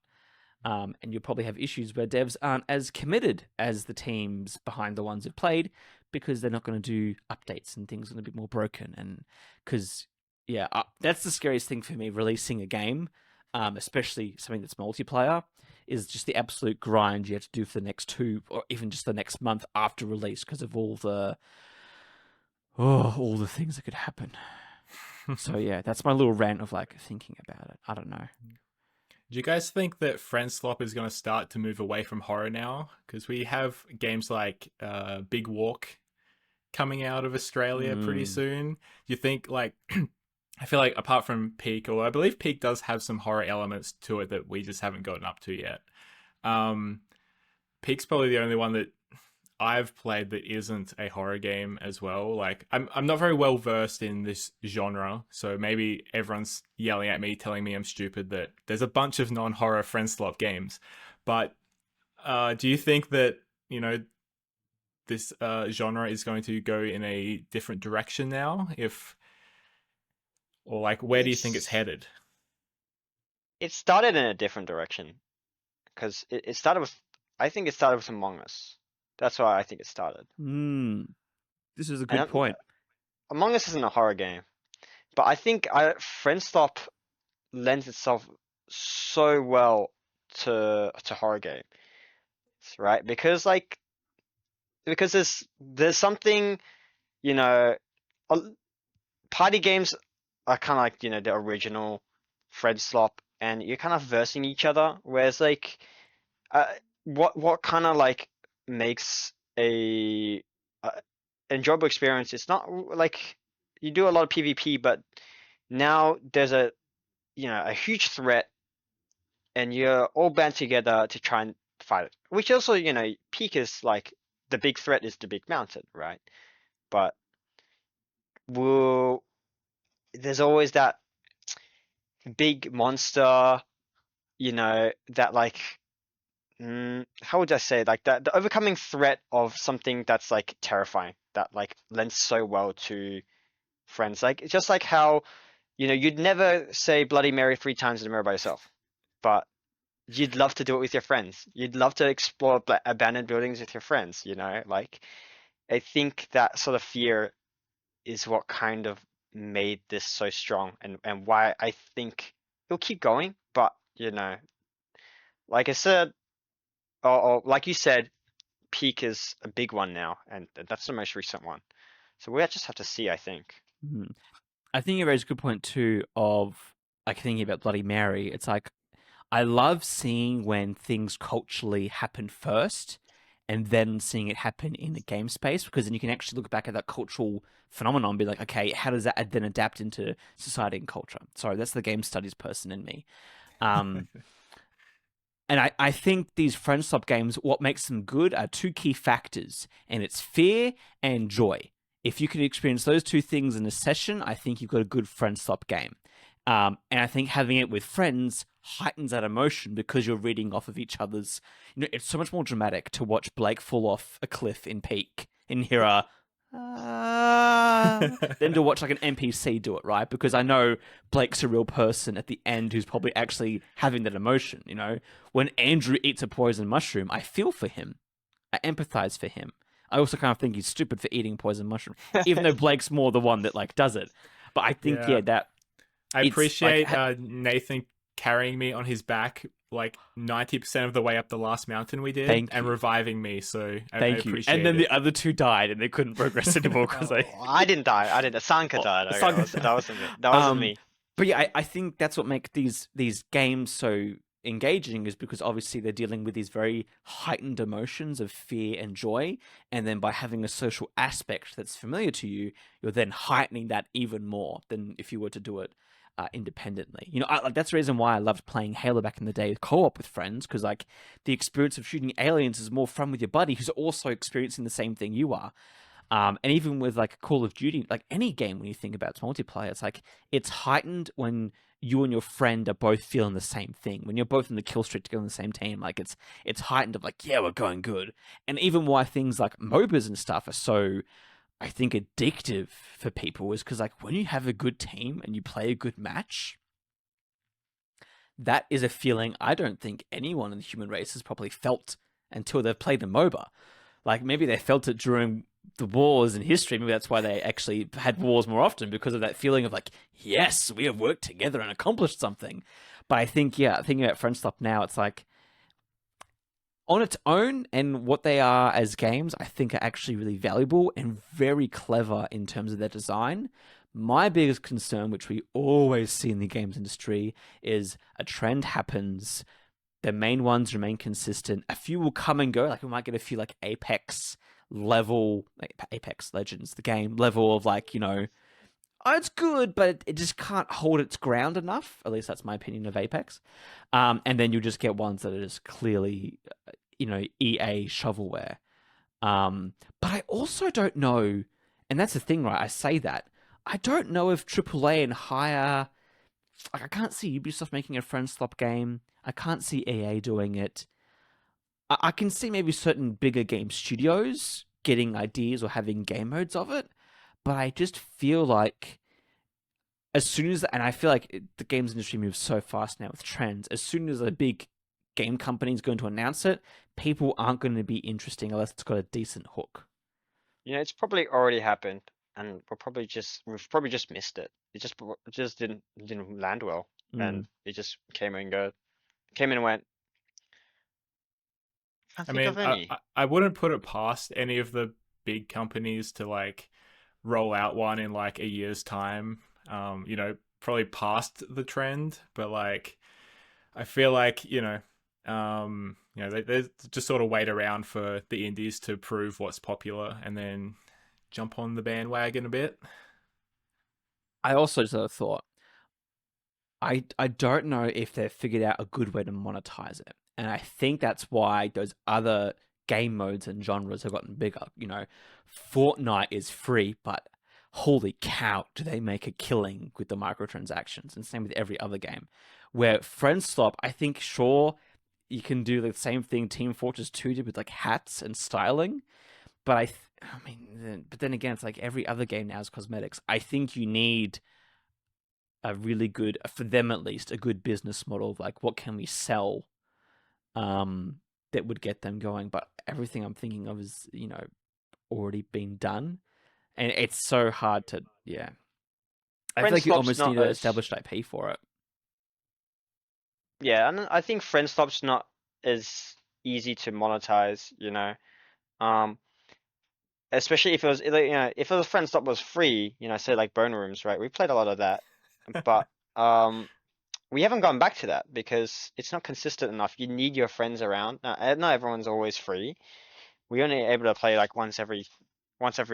Speaker 1: And you'll probably have issues where devs aren't as committed as the teams behind the ones who've played, because they're not going to do updates and things are going to be more broken. And because, that's the scariest thing for me, releasing a game, especially something that's multiplayer, is just the absolute grind you have to do for the next 2 or even just the next month after release because of all the things that could happen. So that's my little rant of like thinking about it. I don't know.
Speaker 2: Do you guys think that Friendslop is going to start to move away from horror now? Because we have games like Big Walk coming out of Australia pretty soon. Do you think like I feel like apart from Peak, or I believe Peak does have some horror elements to it that we just haven't gotten up to yet. Peak's probably the only one that I've played that isn't a horror game as well. Like I'm not very well versed in this genre, so maybe everyone's yelling at me, telling me I'm stupid that there's a bunch of non-horror Friendslop games. But do you think that this genre is going to go in a different direction now? Or like, where do you think it's headed?
Speaker 3: It started in a different direction because it started with. I think it started with Among Us. That's why I think it started.
Speaker 1: This is a good point.
Speaker 3: Among Us isn't a horror game, but I think Friendslop lends itself so well to horror games, right? Because there's something, party games are kind of like the original Friendslop, and you're kind of versing each other. Whereas like, what kind of like makes a enjoyable experience? It's not like you do a lot of PvP, but now there's a huge threat, and you're all band together to try and fight it. Which also, Peak is like the big threat is the big mountain, right? But there's always that big monster, that like. How would I say, like that the overcoming threat of something that's like terrifying, that like lends so well to friends. Like it's just like how you'd never say Bloody Mary 3 times in the mirror by yourself, but you'd love to do it with your friends. You'd love to explore abandoned buildings with your friends. Like I think that sort of fear is what kind of made this so strong, and why I think it'll keep going. But like I said, or like you said, peak is a big one now, and that's the most recent one. So we just have to see, I think.
Speaker 1: Mhm. I think you raised a good point too of like thinking about Bloody Mary. It's like I love seeing when things culturally happen first and then seeing it happen in the game space, because then you can actually look back at that cultural phenomenon and be like, okay, how does that then adapt into society and culture? Sorry, that's the game studies person in me. Um, and I think these Friendslop games, what makes them good are two key factors, and it's fear and joy. If you can experience those two things in a session, I think you've got a good Friendslop game. And I think having it with friends heightens that emotion because you're reading off of each other's. It's so much more dramatic to watch Blake fall off a cliff in Peak and hear a than to watch like an NPC do it, right? Because I know Blake's a real person at the end who's probably actually having that emotion. When Andrew eats a poison mushroom, I feel for him. I empathize for him. I also kind of think he's stupid for eating poison mushroom, even though Blake's more the one that like does it. But I think that
Speaker 2: I
Speaker 1: it's
Speaker 2: appreciate
Speaker 1: like,
Speaker 2: Nathan carrying me on his back like 90% of the way up the last mountain we did,
Speaker 1: Thank
Speaker 2: and
Speaker 1: you.
Speaker 2: reviving me. So I
Speaker 1: Thank you.
Speaker 2: appreciate
Speaker 1: And then
Speaker 2: it.
Speaker 1: the other two died, and they couldn't progress anymore because
Speaker 3: I didn't die. I didn't. Sanka died. Okay,
Speaker 1: Sanka
Speaker 3: that wasn't me. That wasn't me.
Speaker 1: But yeah, I think that's what makes these games so engaging, is because obviously they're dealing with these very heightened emotions of fear and joy, and then by having a social aspect that's familiar to you, you're then heightening that even more than if you were to do it independently. That's the reason why I loved playing Halo back in the day co-op with friends, because like the experience of shooting aliens is more fun with your buddy who's also experiencing the same thing you are. And even with like Call of Duty, like any game, when you think about its multiplayer, it's like it's heightened when you and your friend are both feeling the same thing. When you're both in the kill streak together on the same team, like it's heightened of like, yeah, we're going good. And even why things like MOBAs and stuff are so, I think, addictive for people is because like when you have a good team and you play a good match, that is a feeling I don't think anyone in the human race has probably felt until they've played a MOBA. Like maybe they felt it during the wars in history. Maybe that's why they actually had wars more often, because of that feeling of like, yes, we have worked together and accomplished something. But I think, thinking about Friendslop now, it's like on its own and what they are as games, I think are actually really valuable and very clever in terms of their design. My biggest concern, which we always see in the games industry, is a trend happens. The main ones remain consistent. A few will come and go. Like we might get a few like Apex level, like Apex Legends, the game level of like, it's good, but it just can't hold its ground enough. At least that's my opinion of Apex. And then you just get ones that are just clearly, EA shovelware. But I also don't know, and that's the thing, right? I say that. I don't know if AAA and higher, like I can't see Ubisoft making a Friendslop game. I can't see EA doing it. I can see maybe certain bigger game studios getting ideas or having game modes of it, but I just feel like as soon as, and I feel like the games industry moves so fast now with trends, as soon as a big game company is going to announce it, people aren't going to be interesting unless it's got a decent hook.
Speaker 3: It's probably already happened, and we've probably just missed it. It just didn't land well, and it just came and went. Can't
Speaker 2: I
Speaker 3: think
Speaker 2: mean,
Speaker 3: of any.
Speaker 2: I wouldn't put it past any of the big companies to like roll out one in like a year's time. Probably past the trend, but like I feel like they just sort of wait around for the indies to prove what's popular and then jump on the bandwagon a bit.
Speaker 1: I also just had a thought. I don't know if they've figured out a good way to monetize it. And I think that's why those other game modes and genres have gotten bigger. Fortnite is free, but holy cow, do they make a killing with the microtransactions? And same with every other game. Where Friendslop, I think, sure, you can do the same thing Team Fortress 2 did with like hats and styling. But but then again, it's like every other game now is cosmetics. I think you need a really good, for them at least, a good business model of like what can we sell that would get them going. But everything I'm thinking of is, already been done, and it's so hard to I feel like you
Speaker 3: Friendslop's
Speaker 1: almost need
Speaker 3: not
Speaker 1: an
Speaker 3: as
Speaker 1: established IP for it.
Speaker 3: yeah, and I think Friendslop's not as easy to monetize, Um, especially if it was like, if it was Friendslop was free, say like Bone Rooms, right? We played a lot of that, but um, we haven't gone back to that because it's not consistent enough. You need your friends around. Not everyone's always free. We're only able to play like once every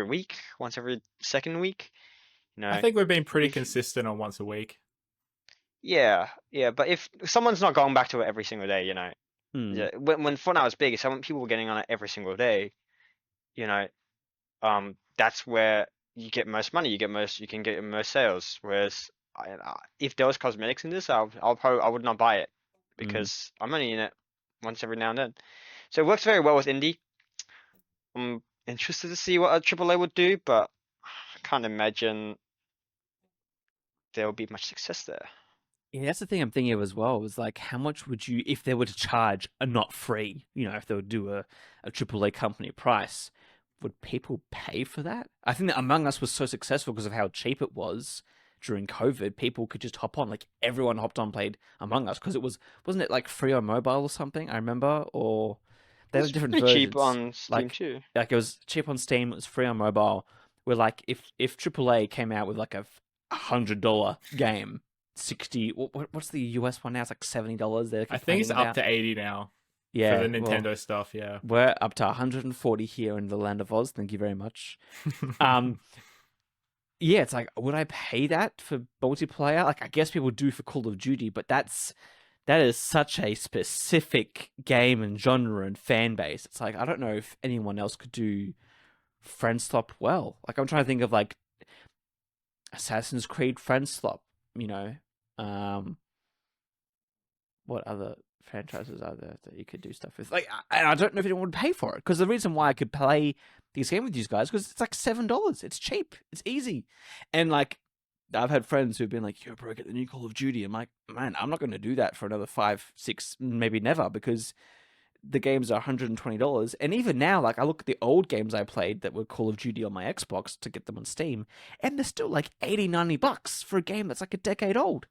Speaker 3: week, once every second week.
Speaker 2: I think we've been pretty
Speaker 3: If
Speaker 2: consistent on once a week.
Speaker 3: yeah, but if someone's not going back to it every single day,
Speaker 1: Hmm.
Speaker 3: when Fortnite was big, some people were getting on it every single day, you know, that's where you get most money. You can get most sales. Whereas if there was cosmetics in this, I would not buy it
Speaker 1: Hmm.
Speaker 3: because I'm only in it once every now and then. So it works very well with indie. I'm interested to see what a AAA would do, but I can't imagine there will be much success there.
Speaker 1: Yeah, that's the thing I'm thinking of as well. Was like, how much would you, if they were to charge a not free, if they would do a AAA company price, would people pay for that? I think that Among Us was so successful because of how cheap it was during COVID. People could just hop on, like everyone hopped on, played Among Us because wasn't it like free on mobile or something? I remember, or they had
Speaker 3: It's
Speaker 1: different
Speaker 3: pretty cheap
Speaker 1: versions.
Speaker 3: on Steam
Speaker 1: Like,
Speaker 3: too.
Speaker 1: like it was cheap on Steam, it was free on mobile. Where like if AAA came out with like $100 game 60 what's the US one now? It's like $70 they're
Speaker 2: I think it's
Speaker 1: complaining
Speaker 2: up
Speaker 1: about.
Speaker 2: to 80 now for the
Speaker 1: Yeah, well,
Speaker 2: Nintendo stuff. Yeah.
Speaker 1: we're up to 140 here in the land of Oz. Thank you very much. Um, yeah, it's like, would I pay that for multiplayer? Like, I guess people do for Call of Duty, but that is such a specific game and genre and fan base. It's like I don't know if anyone else could do Friendslop well. Like I'm trying to think of like Assassin's Creed Friendslop, you know. Um, what other franchises are there that you could do stuff with? Like, and I don't know if anyone would pay for it because the reason why I could play this game with these guys because it's like $7. It's cheap. It's easy, and like I've had friends who've been like, "Yo, bro, get the new Call of Duty." I'm like, man, I'm not going to do that for another 5, 6, maybe never because the games are $120. And even now, like I look at the old games I played that were Call of Duty on my Xbox to get them on Steam, and they're still like 80, $90 for a game that's like a decade old.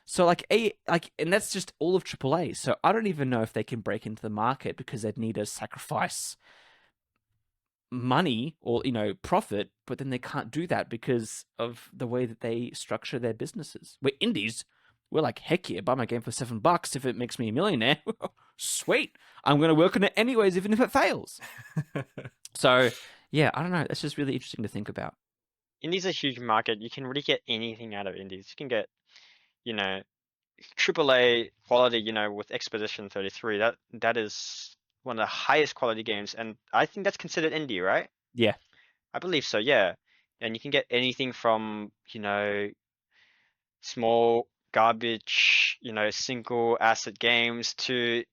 Speaker 1: So and that's just all of AAA. So I don't even know if they can break into the market because they'd need to sacrifice money or profit, but then they can't do that because of the way that they structure their businesses. We're indies. We're like, heck yeah, buy my game for $7 if it makes me a millionaire. Sweet. I'm going to work on it anyways, even if it fails. So yeah, I don't know. That's just really interesting to think about.
Speaker 3: Indie's a huge market. You can really get anything out of indies. You can get, AAA quality, with Expedition 33. That is one of the highest quality games, and I think that's considered indie, right?
Speaker 1: Yeah.
Speaker 3: I believe so, yeah. And you can get anything from, small garbage, single asset games to,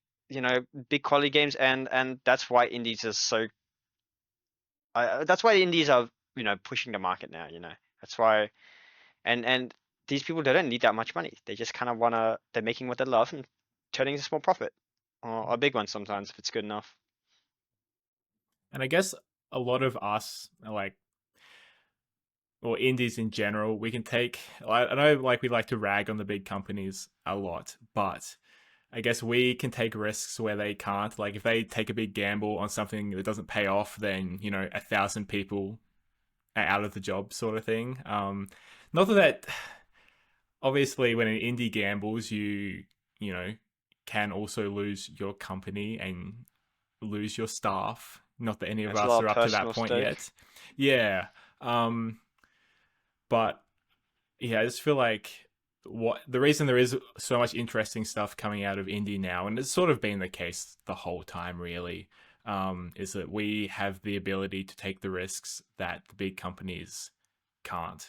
Speaker 3: big quality games, and that's why indies are so. That's why indies are, pushing the market now. That's why, and these people they don't need that much money. They just kind of wanna. They're making what they love and turning a small profit, or a big one sometimes if it's good enough.
Speaker 2: And I guess a lot of us are like, or indies in general, we can take. I know, like we like to rag on the big companies a lot, but I guess we can take risks where they can't. Like if they take a big gamble on something that doesn't pay off, then 1,000 people are out of the job, sort of thing. Not that obviously when an indie gambles, you know can also lose your company and lose your staff. Not that any of
Speaker 3: That's a
Speaker 2: us
Speaker 3: lot
Speaker 2: are
Speaker 3: of
Speaker 2: up to that
Speaker 3: personal
Speaker 2: point
Speaker 3: stake.
Speaker 2: yet. Yeah. But yeah, I just feel like what the reason there is so much interesting stuff coming out of indie now, and it's sort of been the case the whole time, really, is that we have the ability to take the risks that the big companies can't.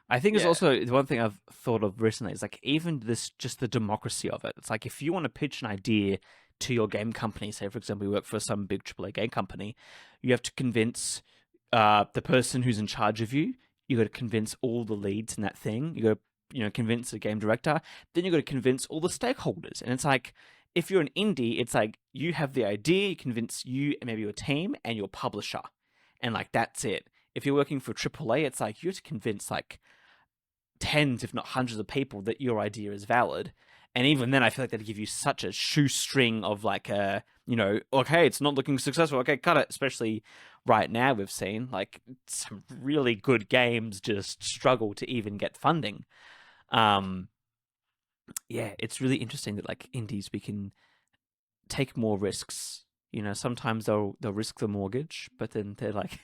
Speaker 1: I think it's
Speaker 3: Yeah,
Speaker 1: also the one thing I've thought of recently is like even this just the democracy of it. It's like if you want to pitch an idea to your game company, say for example you work for some big AAA game company, you have to convince the person who's in charge of you. You got to convince all the leads in that thing. You got to convince the game director. Then you got to convince all the stakeholders. And it's like if you're an indie, it's like you have the idea, you convince you and maybe your team and your publisher, and like that's it. If you're working for AAA, it's like you have to convince like tens, if not hundreds of people that your idea is valid. And even then, I feel like they'd give you such a shoestring of like, okay, it's not looking successful. Okay, cut it. Especially right now, we've seen like some really good games just struggle to even get funding. Yeah, it's really interesting that like indies, we can take more risks. Sometimes they'll risk the mortgage, but then they're like,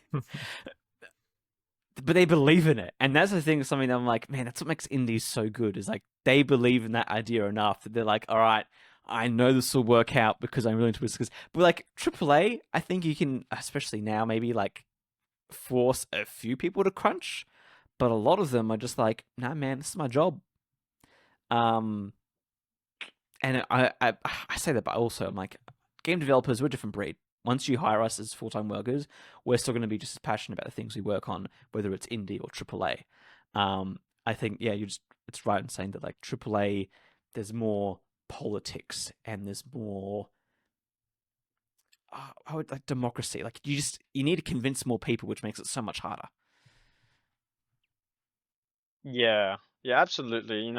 Speaker 1: but they believe in it, and that's the thing. Something that I'm like, man, that's what makes indies so good. Is like they believe in that idea enough that they're like, all right, I know this will work out because I'm willing to risk this. But like AAA, I think you can, especially now, maybe like force a few people to crunch, but a lot of them are just like, nah, man, this is my job. And I say that, but also I'm like, game developers, we're a different breed. Once you hire us as full-time workers, we're still going to be just as passionate about the things we work on, whether it's indie or AAA. I think, yeah, it's right in saying that like AAA, there's more politics and there's more, I would like democracy. Like you need to convince more people, which makes it so much harder.
Speaker 3: Yeah, yeah, absolutely.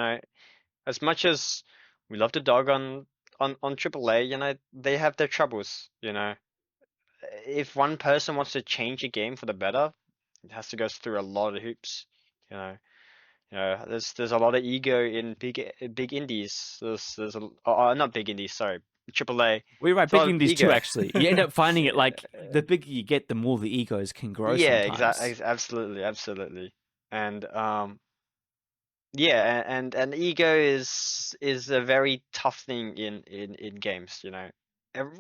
Speaker 3: As much as we love to dog on AAA, they have their troubles. If one person wants to change a game for the better, it has to go through a lot of hoops. You know, there's a lot of ego in big indies. Not big indies, sorry, AAA.
Speaker 1: We write
Speaker 3: There's a
Speaker 1: big
Speaker 3: lot of
Speaker 1: indies too,
Speaker 3: ego.
Speaker 1: actually. You end up finding it like the bigger you get, the more the egos can grow
Speaker 3: Yeah,
Speaker 1: sometimes.
Speaker 3: exactly, absolutely. And yeah, and ego is a very tough thing in games.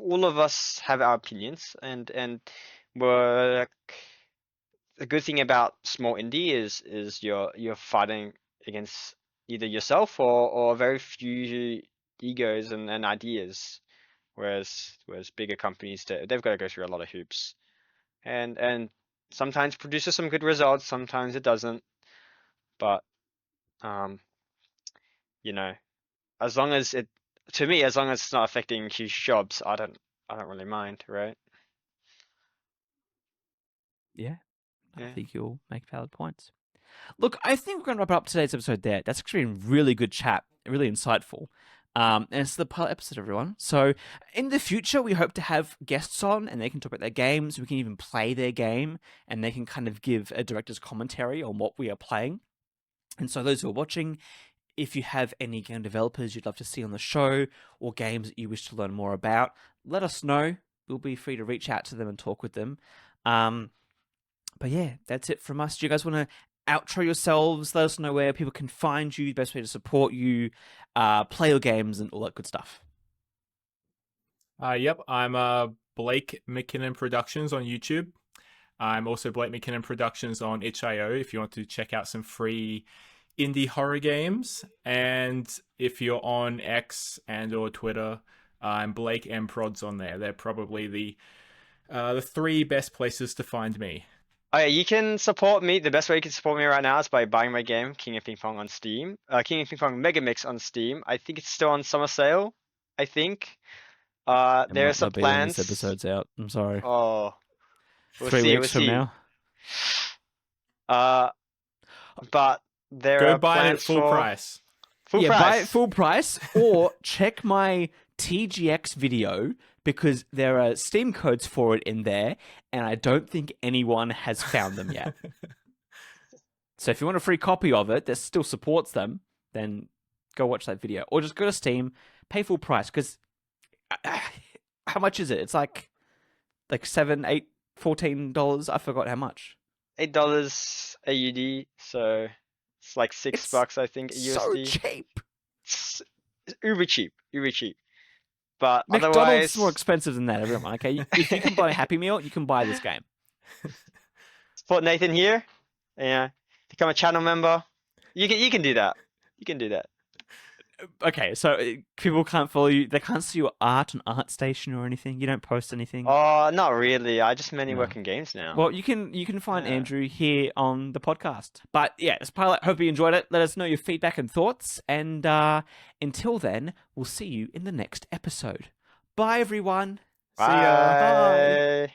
Speaker 3: All of us have our opinions, and we're the good thing about small indie is you're fighting against either yourself or very few egos and ideas, whereas bigger companies, they've got to go through a lot of hoops, and sometimes produces some good results, sometimes it doesn't, but um you know as long as it to me, as long as it's not affecting huge jobs, I don't really mind, right?
Speaker 1: Yeah, I
Speaker 3: Yeah.
Speaker 1: think you'll make valid points. Look, I think we're going to wrap up today's episode there. That's actually been a really good chat, really insightful. And it's the pilot episode, everyone. So in the future, we hope to have guests on and they can talk about their games. We can even play their game and they can kind of give a director's commentary on what we are playing. And so those who are watching, if you have any game developers you'd love to see on the show or games that you wish to learn more about, let us know. We'll be free to reach out to them and talk with them. But yeah, that's it from us. Do you guys want to outro yourselves? Let us know where people can find you, the best way to support you, play your games, and all that good stuff.
Speaker 2: Yep, I'm Blake McKinnon Productions on YouTube. I'm also Blake McKinnon Productions on itch.io if you want to check out some free indie horror games. And if you're on X and or Twitter, I'm Blake M Prods on there. They're probably the three best places to find me.
Speaker 3: Oh yeah, you can support me. The best way you can support me right now is by buying my game, King of Ping Pong on Steam. King of Ping Pong Mega Mix on Steam. I think it's still on summer sale. I think. There are some
Speaker 1: Might be when
Speaker 3: plans.
Speaker 1: this episode's out. I'm sorry.
Speaker 3: Oh, we'll
Speaker 1: 3
Speaker 3: see.
Speaker 1: weeks
Speaker 3: We'll
Speaker 1: from
Speaker 3: see.
Speaker 1: now.
Speaker 3: But there
Speaker 2: Go
Speaker 3: are
Speaker 2: buy it at
Speaker 3: plans
Speaker 2: full
Speaker 3: for
Speaker 2: price.
Speaker 3: full
Speaker 1: Yeah,
Speaker 3: price.
Speaker 1: buy it full price or check my TGX video because there are Steam codes for it in there, and I don't think anyone has found them yet. So if you want a free copy of it that still supports them, then go watch that video. Or just go to Steam, pay full price, because how much is it? It's like $7, $8, $14. I forgot how much.
Speaker 3: $8 AUD, so it's like $6, I think,
Speaker 1: So
Speaker 3: USD.
Speaker 1: cheap.
Speaker 3: It's uber cheap, uber cheap. But
Speaker 1: McDonald's
Speaker 3: otherwise,
Speaker 1: is more expensive than that, everyone. Okay, if you can buy a Happy Meal, you can buy this game.
Speaker 3: support Nathan here. Yeah, become a channel member. You can do that. You can do that.
Speaker 1: Okay, so people can't follow you. They can't see your art on ArtStation or anything. You don't post anything.
Speaker 3: Oh, not really. I just mainly
Speaker 2: No.
Speaker 3: work in games now.
Speaker 1: Well, you can find
Speaker 3: Yeah.
Speaker 1: Andrew here on the podcast. But yeah, it's pilot. Hope you enjoyed it. Let us know your feedback and thoughts. And until then, we'll see you in the next episode. Bye, everyone.
Speaker 2: See ya.
Speaker 3: Bye.